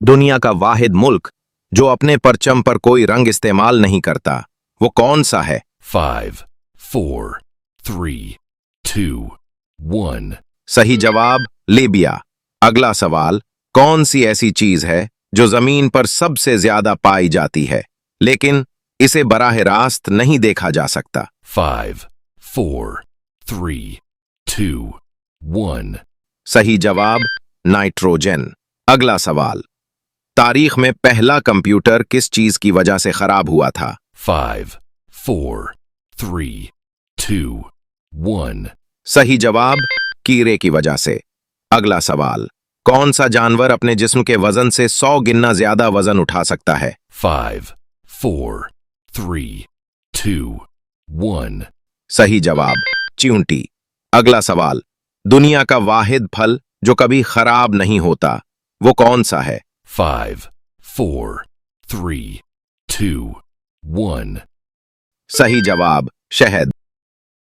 दुनिया का वाहिद मुल्क जो अपने परचम पर कोई रंग इस्तेमाल नहीं करता, वो कौन सा है? 5, 4, 3, 2, 1. सही जवाब लीबिया। अगला सवाल, कौन सी ऐसी चीज है जो जमीन पर सबसे ज्यादा पाई जाती है लेकिन इसे बराह रास्त नहीं देखा जा सकता? 5, 4, 3, 2, 1. सही जवाब नाइट्रोजन। अगला सवाल, तारीख में पहला कंप्यूटर किस चीज की वजह से खराब हुआ था? 5, 4, 3, 2, 1. सही जवाब कीड़े की वजह से। अगला सवाल, कौन सा जानवर अपने जिस्म के वजन से 100 गिना ज्यादा वजन उठा सकता है? 5, 4, 3, 2, 1. सही जवाब चींटी। अगला सवाल, दुनिया का वाहिद फल जो कभी खराब नहीं होता, वो कौन सा है? 5, 4, 3, 2, 1. सही जवाब शहद।